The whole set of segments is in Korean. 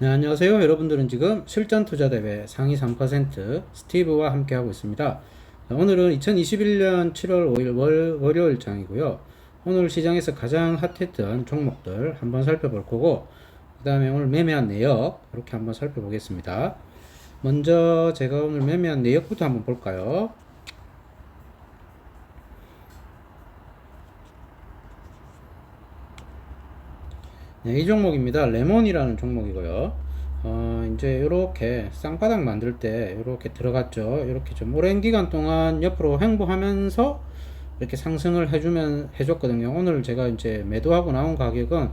네, 안녕하세요. 여러분들은 지금 실전투자대회 상위 3% 스티브와 함께하고 있습니다. 자, 오늘은 2021년 7월 5일 월요일장이고요. 오늘 시장에서 가장 핫했던 종목들 한번 살펴볼 거고, 그 다음에 오늘 매매한 내역 이렇게 한번 살펴보겠습니다. 먼저 제가 오늘 매매한 내역부터 한번 볼까요? 네, 이 종목입니다. 레몬이라는 종목이고요. 이제 이렇게 쌍바닥 만들 때 이렇게 들어갔죠. 이렇게 좀 오랜 기간 동안 옆으로 횡보하면서 이렇게 상승을 해줬거든요. 오늘 제가 이제 매도하고 나온 가격은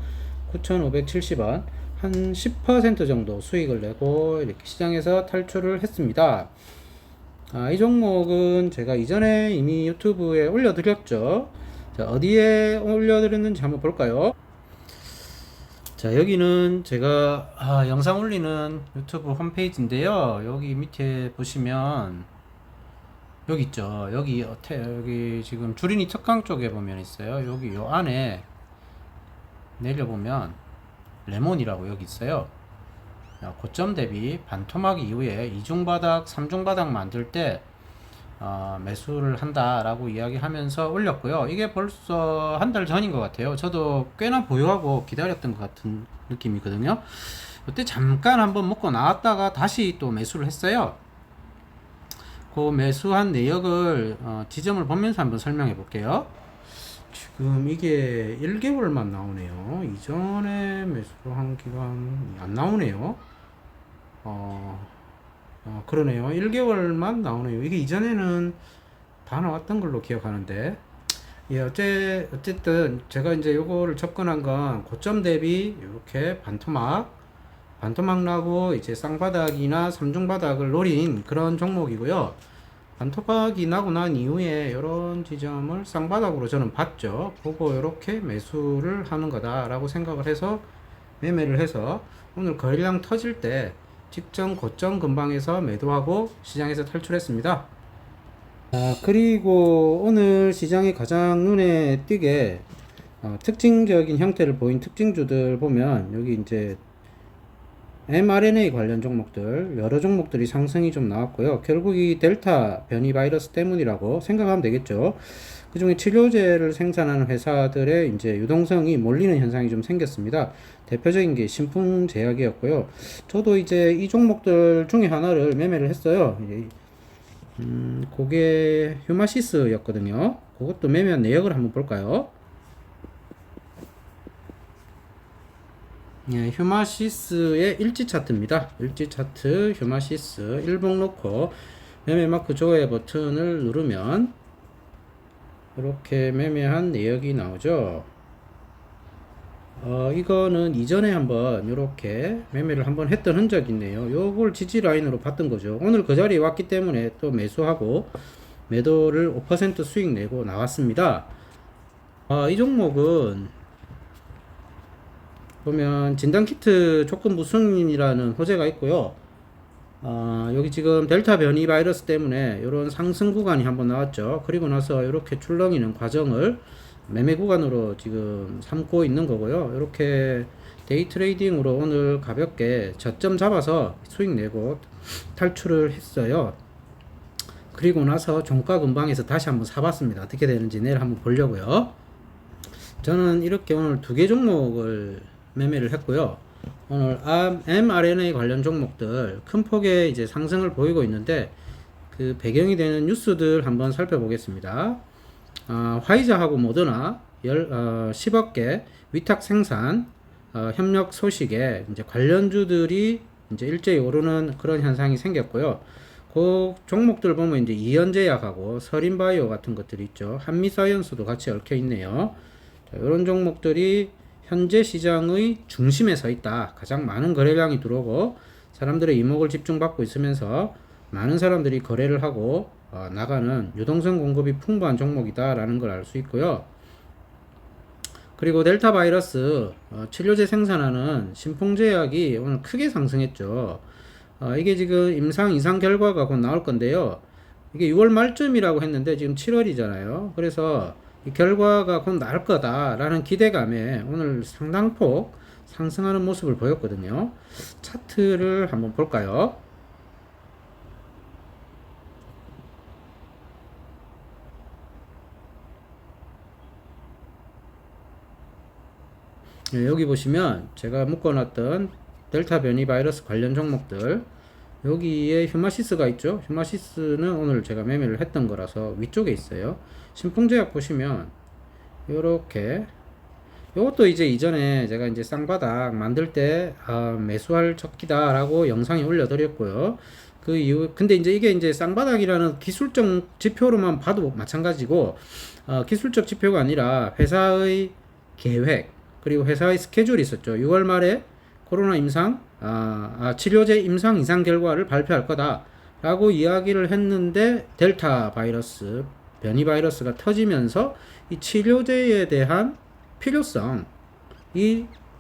9,570원, 한 10% 정도 수익을 내고 이렇게 시장에서 탈출을 했습니다. 이 종목은 제가 이전에 이미 유튜브에 올려드렸죠. 자, 어디에 올려드렸는지 한번 볼까요? 자, 여기는 제가 영상 올리는 유튜브 홈페이지인데요. 여기 밑에 보시면 여기 있죠. 여기 지금 주린이 특강 쪽에 보면 있어요. 여기 요 안에 내려보면 레몬이라고 여기 있어요. 고점 대비 반토막 이후에 이중바닥, 삼중바닥 만들 때 매수를 한다라고 이야기하면서 올렸고요. 이게 벌써 한 달 전인 것 같아요. 저도 꽤나 보유하고 기다렸던 것 같은 느낌이거든요. 그때 잠깐 한번 먹고 나왔다가 다시 또 매수를 했어요. 그 매수한 내역을 지점을 보면서 한번 설명해 볼게요. 지금 이게 1개월만 나오네요. 이전에 매수한 기간이 안 나오네요. 그러네요. 1개월만 나오네요. 이게 이전에는 다 나왔던 걸로 기억하는데. 예, 어쨌든 제가 이제 요거를 접근한 건 고점 대비 이렇게 반토막 나고 이제 쌍바닥이나 삼중바닥을 노린 그런 종목이고요. 반토막이 나고 난 이후에 이런 지점을 쌍바닥으로 저는 봤죠. 보고 이렇게 매수를 하는 거다라고 생각을 해서 매매를 해서 오늘 거래량 터질 때 직전 고점 근방에서 매도하고 시장에서 탈출했습니다. 그리고 오늘 시장에 가장 눈에 띄게 특징적인 형태를 보인 특징주들 보면 여기 이제 mRNA 관련 종목들 여러 종목들이 상승이 좀 나왔고요. 결국 이 델타 변이 바이러스 때문이라고 생각하면 되겠죠. 그중에 치료제를 생산하는 회사들의 이제 유동성이 몰리는 현상이 좀 생겼습니다. 대표적인 게 신풍제약이었고요. 저도 이제 이 종목들 중에 하나를 매매를 했어요. 그게 휴마시스였거든요. 그것도 매매한 내역을 한번 볼까요? 예, 휴마시스의 일지 차트입니다. 일지 차트 휴마시스 일봉 놓고 매매 마크 조회 버튼을 누르면 이렇게 매매한 내역이 나오죠. 이거는 이전에 한번 이렇게 매매를 한번 했던 흔적이 있네요. 요걸 지지 라인으로 봤던 거죠. 오늘 그 자리에 왔기 때문에 또 매수하고 매도를 5% 수익 내고 나왔습니다. 이 종목은 보면 진단키트 조건부 승인이라는 호재가 있고요. 여기 지금 델타 변이 바이러스 때문에 이런 상승 구간이 한번 나왔죠. 그리고 나서 이렇게 출렁이는 과정을 매매 구간으로 지금 삼고 있는 거고요. 이렇게 데이 트레이딩으로 오늘 가볍게 저점 잡아서 수익 내고 탈출을 했어요. 그리고 나서 종가 근방에서 다시 한번 사봤습니다. 어떻게 되는지 내일 한번 보려고요. 저는 이렇게 오늘 두 개 종목을 매매를 했고요. 오늘 mRNA 관련 종목들 큰 폭의 이제 상승을 보이고 있는데 그 배경이 되는 뉴스들 한번 살펴보겠습니다. 화이자하고 모더나 10억 개 위탁 생산 협력 소식에 이제 관련주들이 이제 일제히 오르는 그런 현상이 생겼고요. 그 종목들 보면 이제 이연제약하고 서린바이오 같은 것들이 있죠. 한미사이언스도 같이 얽혀 있네요. 이런 종목들이 현재 시장의 중심에 서 있다. 가장 많은 거래량이 들어오고 사람들의 이목을 집중받고 있으면서 많은 사람들이 거래를 하고 나가는 유동성 공급이 풍부한 종목이다 라는 걸 알 수 있고요. 그리고 델타 바이러스 치료제 생산하는 신풍제약이 오늘 크게 상승했죠. 이게 지금 임상 이상 결과가 곧 나올 건데요. 이게 6월 말쯤이라고 했는데 지금 7월이잖아요. 그래서 이 결과가 곧 나올 거다라는 기대감에 오늘 상당폭 상승하는 모습을 보였거든요. 차트를 한번 볼까요? 네, 여기 보시면 제가 묶어놨던 델타 변이 바이러스 관련 종목들, 여기에 휴마시스가 있죠. 휴마시스는 오늘 제가 매매를 했던 거라서 위쪽에 있어요. 신풍제약 보시면 요렇게, 요것도 이제 이전에 제가 이제 쌍바닥 만들 때 매수할 적기다 라고 영상에 올려드렸고요. 그 이후 근데 이제 이게 이제 쌍바닥이라는 기술적 지표로만 봐도 마찬가지고, 기술적 지표가 아니라 회사의 계획 그리고 회사의 스케줄이 있었죠. 6월 말에 코로나 임상 치료제 임상 이상 결과를 발표할 거다 라고 이야기를 했는데, 델타 바이러스 변이 바이러스가 터지면서 이 치료제에 대한 필요성이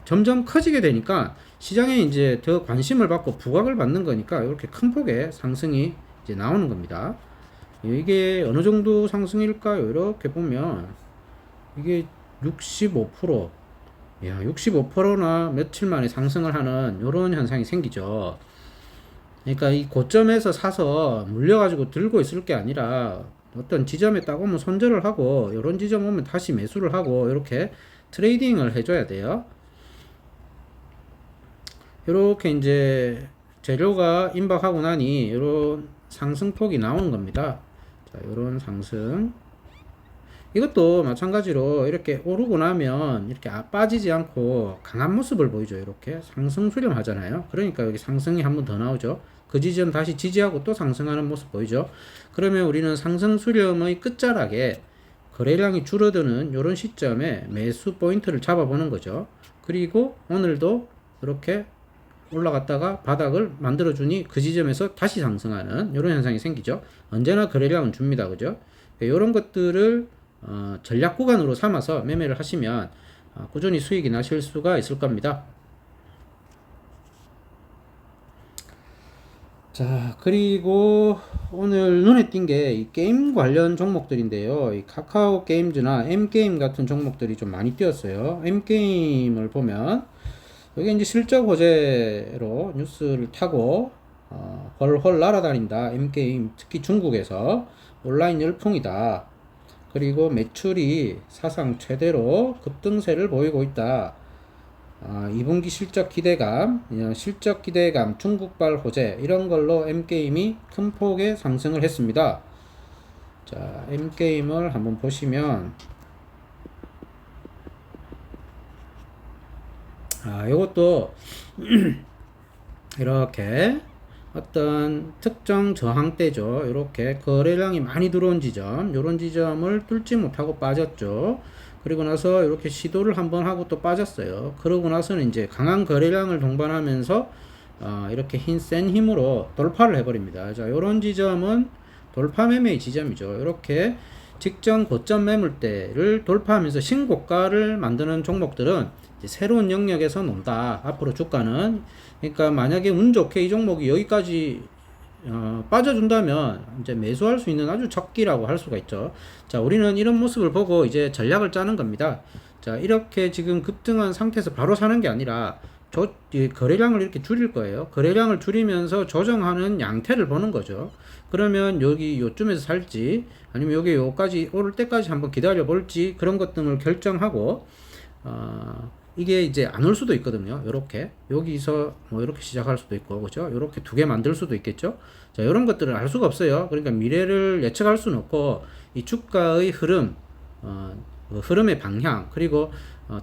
점점 커지게 되니까 시장에 이제 더 관심을 받고 부각을 받는 거니까 이렇게 큰 폭의 상승이 이제 나오는 겁니다. 이게 어느 정도 상승일까요? 이렇게 보면 이게 65%, 65%나 며칠 만에 상승을 하는 이런 현상이 생기죠. 그러니까 이 고점에서 사서 물려가지고 들고 있을 게 아니라 어떤 지점에 딱 오면 손절을 하고, 이런 지점 오면 다시 매수를 하고, 이렇게 트레이딩을 해줘야 돼요. 이렇게 이제 재료가 임박하고 나니 이런 상승폭이 나오는 겁니다. 자, 이런 상승. 이것도 마찬가지로 이렇게 오르고 나면 이렇게 빠지지 않고 강한 모습을 보이죠. 이렇게 상승 수렴하잖아요. 그러니까 여기 상승이 한 번 더 나오죠. 그 지점 다시 지지하고 또 상승하는 모습 보이죠. 그러면 우리는 상승 수렴의 끝자락에 거래량이 줄어드는 이런 시점에 매수 포인트를 잡아보는 거죠. 그리고 오늘도 이렇게 올라갔다가 바닥을 만들어주니 그 지점에서 다시 상승하는 이런 현상이 생기죠. 언제나 거래량은 줍니다. 그죠? 이런 것들을 전략 구간으로 삼아서 매매를 하시면 꾸준히 수익이 나실 수가 있을 겁니다. 자, 그리고 오늘 눈에 띈 게 이 게임 관련 종목들인데요. 이 카카오 게임즈나 M게임 같은 종목들이 좀 많이 뛰었어요. M게임을 보면 여기 이제 실적 호재로 뉴스를 타고 헐헐 날아다닌다. M게임 특히 중국에서 온라인 열풍이다. 그리고 매출이 사상 최대로 급등세를 보이고 있다. 2분기 실적 기대감, 중국발 호재, 이런 걸로 M게임이 큰 폭의 상승을 했습니다. 자, M게임을 한번 보시면, 요것도 이렇게 어떤 특정 저항대죠. 이렇게 거래량이 많이 들어온 지점, 이런 지점을 뚫지 못하고 빠졌죠. 그리고 나서 이렇게 시도를 한번 하고 또 빠졌어요. 그러고 나서는 이제 강한 거래량을 동반하면서 이렇게 센 힘으로 돌파를 해버립니다. 자, 이런 지점은 돌파 매매의 지점이죠. 이렇게 직전 고점 매물대를 돌파하면서 신고가를 만드는 종목들은 이제 새로운 영역에서 논다. 앞으로 주가는, 그러니까 만약에 운 좋게 이 종목이 여기까지 빠져준다면 이제 매수할 수 있는 아주 적기라고 할 수가 있죠. 자, 우리는 이런 모습을 보고 이제 전략을 짜는 겁니다. 자, 이렇게 지금 급등한 상태에서 바로 사는 게 아니라 거래량을 이렇게 줄일 거예요. 거래량을 줄이면서 조정하는 양태를 보는 거죠. 그러면 여기 요쯤에서 살지, 아니면 여기 요까지 오를 때까지 한번 기다려 볼지, 그런 것 등을 결정하고, 이게 이제 안 올 수도 있거든요. 요렇게 여기서 뭐 이렇게 시작할 수도 있고, 그죠? 요렇게 두 개 만들 수도 있겠죠. 자, 이런 것들은 알 수가 없어요. 그러니까 미래를 예측할 수는 없고, 이 주가의 흐름, 흐름의 방향, 그리고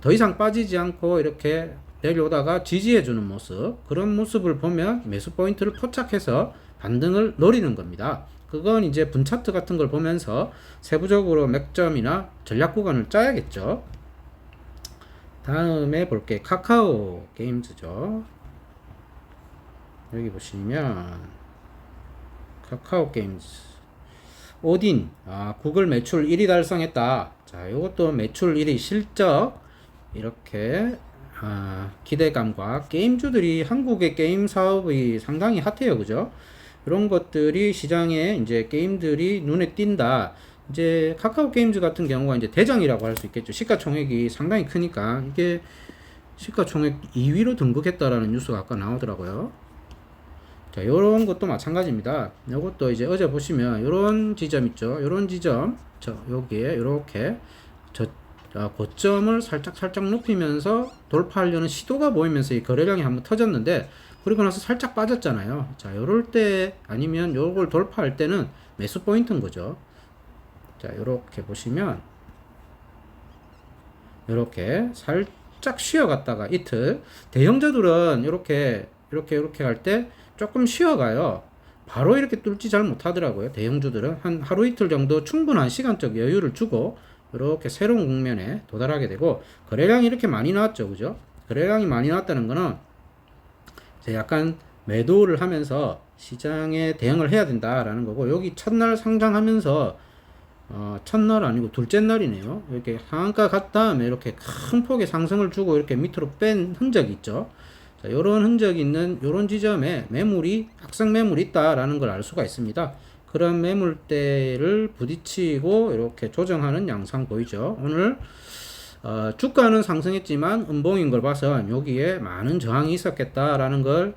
더 이상 빠지지 않고 이렇게 내려오다가 지지해주는 모습, 그런 모습을 보면 매수 포인트를 포착해서 반등을 노리는 겁니다. 그건 이제 분차트 같은 걸 보면서 세부적으로 맥점이나 전략 구간을 짜야겠죠. 다음에 볼게 카카오 게임즈죠. 여기 보시면 카카오 게임즈 오딘, 구글 매출 1위 달성했다. 자, 요것도 매출 1위, 실적, 이렇게 기대감과 게임주들이, 한국의 게임 사업이 상당히 핫해요. 그죠? 이런 것들이 시장에 이제 게임들이 눈에 띈다. 이제 카카오 게임즈 같은 경우가 이제 대장이라고 할 수 있겠죠. 시가총액이 상당히 크니까. 이게 시가총액 2위로 등극했다라는 뉴스가 아까 나오더라고요. 자, 요런 것도 마찬가지입니다. 요것도 이제 어제 보시면 요런 지점 있죠. 요런 지점, 여기에 요렇게 고점을 살짝 높이면서 돌파하려는 시도가 보이면서 이 거래량이 한번 터졌는데, 그리고 나서 살짝 빠졌잖아요. 자, 요럴 때 아니면 요걸 돌파할 때는 매수 포인트인 거죠. 자, 요렇게 보시면 요렇게 살짝 쉬어갔다가 이틀, 대형주들은 요렇게 할 때 조금 쉬어가요. 바로 이렇게 뚫지 잘 못하더라고요. 대형주들은 한 하루 이틀 정도 충분한 시간적 여유를 주고 이렇게 새로운 국면에 도달하게 되고, 거래량이 이렇게 많이 나왔죠. 그죠? 거래량이 많이 나왔다는 거는 이제 약간 매도를 하면서 시장에 대응을 해야 된다라는 거고, 여기 첫날 상장하면서 첫날 아니고 둘째 날이네요. 이렇게 상한가 간 다음에 이렇게 큰 폭의 상승을 주고 이렇게 밑으로 뺀 흔적이 있죠. 자, 요런 흔적이 있는 요런 지점에 악성 매물이 있다라는 걸 알 수가 있습니다. 그런 매물대를 부딪히고 이렇게 조정하는 양상 보이죠. 오늘 주가는 상승했지만 음봉인 걸 봐서 여기에 많은 저항이 있었겠다라는 걸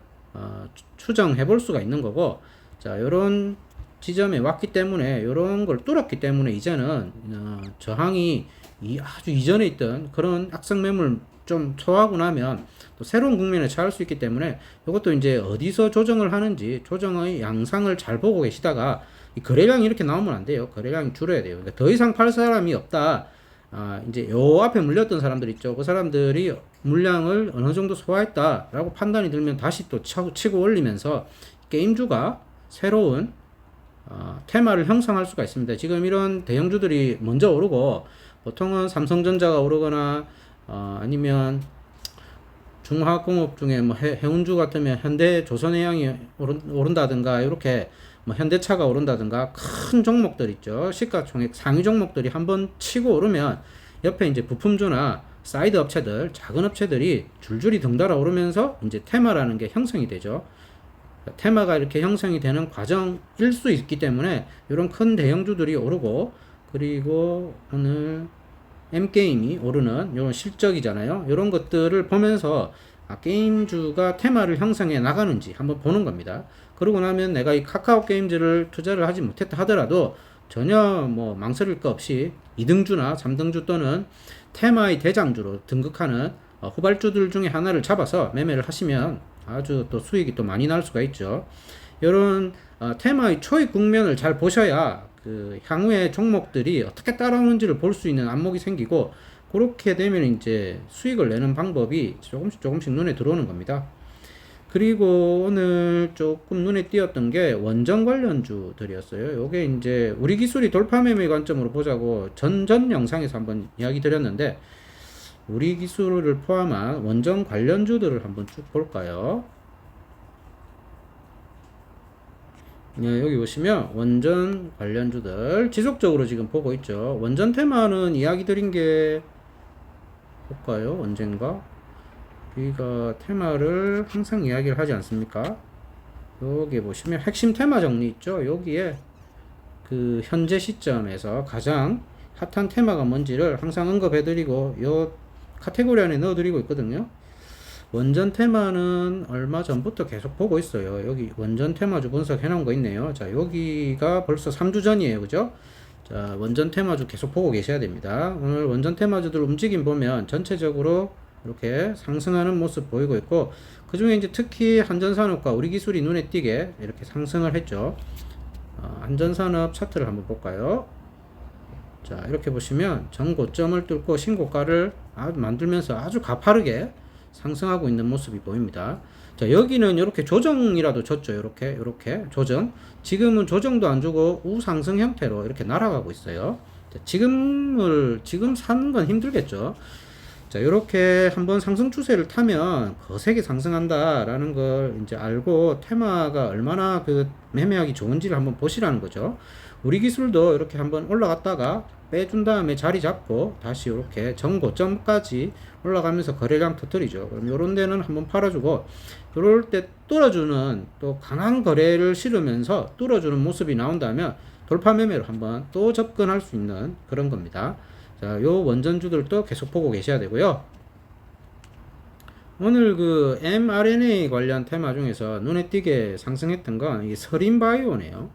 추정해 볼 수가 있는 거고, 자, 요런 지점에 왔기 때문에 요런 걸 뚫었기 때문에 이제는 저항이 아주 이전에 있던 그런 악성 매물 좀 소화하고 나면 또 새로운 국면에 처할 수 있기 때문에, 이것도 이제 어디서 조정을 하는지 조정의 양상을 잘 보고 계시다가, 이 거래량이 이렇게 나오면 안 돼요. 거래량이 줄어야 돼요. 그러니까 더 이상 팔 사람이 없다. 이제 요 앞에 물렸던 사람들 있죠. 그 사람들이 물량을 어느 정도 소화했다라고 판단이 들면 다시 또 치고 올리면서 게임주가 새로운 테마를 형성할 수가 있습니다. 지금 이런 대형주들이 먼저 오르고, 보통은 삼성전자가 오르거나 아니면 중화학공업 중에 뭐 해운주 같으면 현대조선해양이 오른다든가, 이렇게 뭐 현대차가 오른다든가 큰 종목들 있죠. 시가총액 상위 종목들이 한번 치고 오르면 옆에 이제 부품주나 사이드 업체들, 작은 업체들이 줄줄이 덩달아 오르면서 이제 테마라는 게 형성이 되죠. 테마가 이렇게 형성이 되는 과정일 수 있기 때문에 이런 큰 대형주들이 오르고, 그리고 오늘 M게임이 오르는 이런 실적이잖아요. 이런 것들을 보면서 게임주가 테마를 형성해 나가는지 한번 보는 겁니다. 그러고 나면 내가 이 카카오 게임즈를 투자를 하지 못했다 하더라도 전혀 뭐 망설일 거 없이 2등주나 3등주 또는 테마의 대장주로 등극하는 후발주들 중에 하나를 잡아서 매매를 하시면 아주 또 수익이 또 많이 날 수가 있죠. 이런 테마의 초입 국면을 잘 보셔야 그 향후에 종목들이 어떻게 따라오는지를 볼 수 있는 안목이 생기고, 그렇게 되면 이제 수익을 내는 방법이 조금씩 눈에 들어오는 겁니다. 그리고 오늘 조금 눈에 띄었던 게 원전 관련주들이었어요. 요게 이제 우리 기술이 돌파 매매 관점으로 보자고 전 영상에서 한번 이야기 드렸는데, 우리 기술을 포함한 원전 관련주들을 한번 쭉 볼까요? 네, 여기 보시면 원전 관련주들 지속적으로 지금 보고 있죠. 원전 테마는 이야기 드린 게 볼까요? 언젠가? 우리가 테마를 항상 이야기를 하지 않습니까? 여기 보시면 핵심 테마 정리 있죠. 여기에 그 현재 시점에서 가장 핫한 테마가 뭔지를 항상 언급해드리고 요 카테고리 안에 넣어드리고 있거든요. 원전 테마는 얼마 전부터 계속 보고 있어요. 여기 원전 테마주 분석 해놓은 거 있네요. 자, 여기가 벌써 3주 전이에요. 그죠? 자, 원전 테마주 계속 보고 계셔야 됩니다. 오늘 원전 테마주들 움직임 보면 전체적으로 이렇게 상승하는 모습 보이고 있고, 그 중에 이제 특히 한전산업과 우리기술이 눈에 띄게 이렇게 상승을 했죠. 한전산업 차트를 한번 볼까요? 자, 이렇게 보시면 전고점을 뚫고 신고가를 만들면서 아주 가파르게 상승하고 있는 모습이 보입니다. 자, 여기는 이렇게 조정이라도 줬죠. 이렇게 조정. 지금은 조정도 안 주고 우상승 형태로 이렇게 날아가고 있어요. 자, 지금 사는 건 힘들겠죠. 자, 이렇게 한번 상승 추세를 타면 거세게 상승한다라는 걸 이제 알고 테마가 얼마나 그 매매하기 좋은지를 한번 보시라는 거죠. 우리 기술도 이렇게 한번 올라갔다가 빼준 다음에 자리 잡고 다시 이렇게 전고점까지 올라가면서 거래량 터뜨리죠. 그럼 요런 데는 한번 팔아주고, 요럴 때 뚫어주는 또 강한 거래를 실으면서 뚫어주는 모습이 나온다면 돌파 매매로 한번 또 접근할 수 있는 그런 겁니다. 자, 요 원전주들도 계속 보고 계셔야 되고요. 오늘 그 mRNA 관련 테마 중에서 눈에 띄게 상승했던 건 이 서린바이오네요.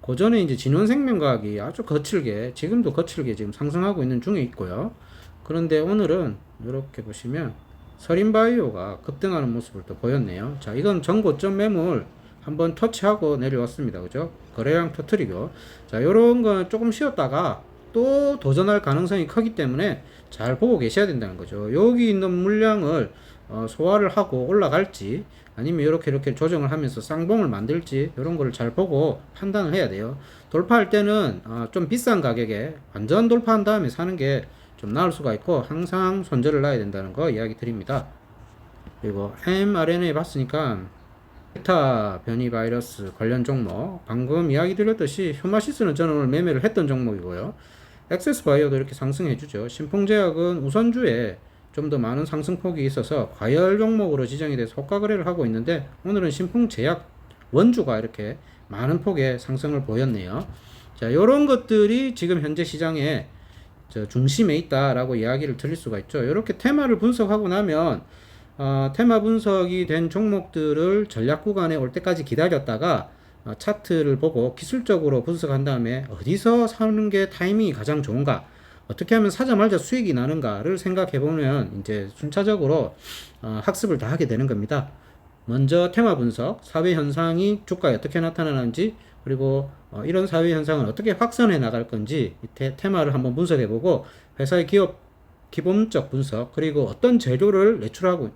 고전에 이제 진원생명과학이 아주 거칠게, 지금도 거칠게 지금 상승하고 있는 중에 있고요. 그런데 오늘은 이렇게 보시면 서린바이오가 급등하는 모습을 또 보였네요. 자, 이건 전고점 매물 한번 터치하고 내려왔습니다. 그죠? 거래량 터트리고. 자, 요런 건 조금 쉬었다가 또 도전할 가능성이 크기 때문에 잘 보고 계셔야 된다는 거죠. 여기 있는 물량을 소화를 하고 올라갈지 아니면 이렇게 조정을 하면서 쌍봉을 만들지 이런 거를 잘 보고 판단을 해야 돼요. 돌파할 때는 좀 비싼 가격에 완전 돌파한 다음에 사는 게 좀 나을 수가 있고 항상 손절을 놔야 된다는 거 이야기 드립니다. 그리고 mRNA 봤으니까 델타 변이 바이러스 관련 종목 방금 이야기 드렸듯이 휴마시스는 저는 오늘 매매를 했던 종목이고요. 액세스바이오도 이렇게 상승해주죠. 신풍제약은 우선주에 좀 더 많은 상승폭이 있어서 과열 종목으로 지정이 돼서 호가 거래를 하고 있는데 오늘은 신풍제약 원주가 이렇게 많은 폭의 상승을 보였네요. 자, 이런 것들이 지금 현재 시장에 중심에 있다라고 이야기를 드릴 수가 있죠. 이렇게 테마를 분석하고 나면 테마 분석이 된 종목들을 전략 구간에 올 때까지 기다렸다가 차트를 보고 기술적으로 분석한 다음에 어디서 사는 게 타이밍이 가장 좋은가, 어떻게 하면 사자마자 수익이 나는가를 생각해 보면 이제 순차적으로 학습을 다 하게 되는 겁니다. 먼저 테마 분석, 사회 현상이 주가에 어떻게 나타나는지, 그리고 이런 사회 현상을 어떻게 확산해 나갈 건지 테마를 한번 분석해 보고 회사의 기본적 분석, 그리고 어떤 재료를 매출하고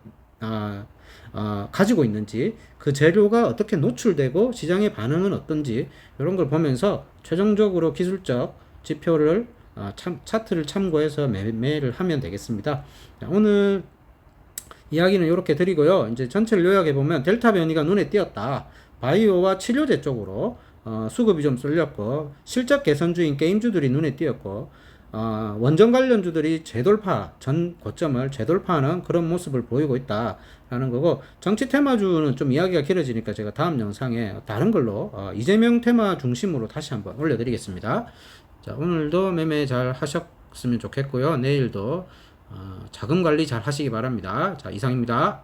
가지고 있는지, 그 재료가 어떻게 노출되고 시장의 반응은 어떤지 이런 걸 보면서 최종적으로 기술적 지표를 차트를 참고해서 매매를 하면 되겠습니다. 자, 오늘 이야기는 이렇게 드리고요. 이제 전체를 요약해 보면 델타 변이가 눈에 띄었다. 바이오와 치료제 쪽으로 수급이 좀 쏠렸고 실적 개선주인 게임주들이 눈에 띄었고 원전 관련주들이 재돌파, 전 고점을 재돌파하는 그런 모습을 보이고 있다라는 거고, 정치 테마주는 좀 이야기가 길어지니까 제가 다음 영상에 다른 걸로 이재명 테마 중심으로 다시 한번 올려드리겠습니다. 자, 오늘도 매매 잘 하셨으면 좋겠고요. 내일도 자금 관리 잘 하시기 바랍니다. 자, 이상입니다.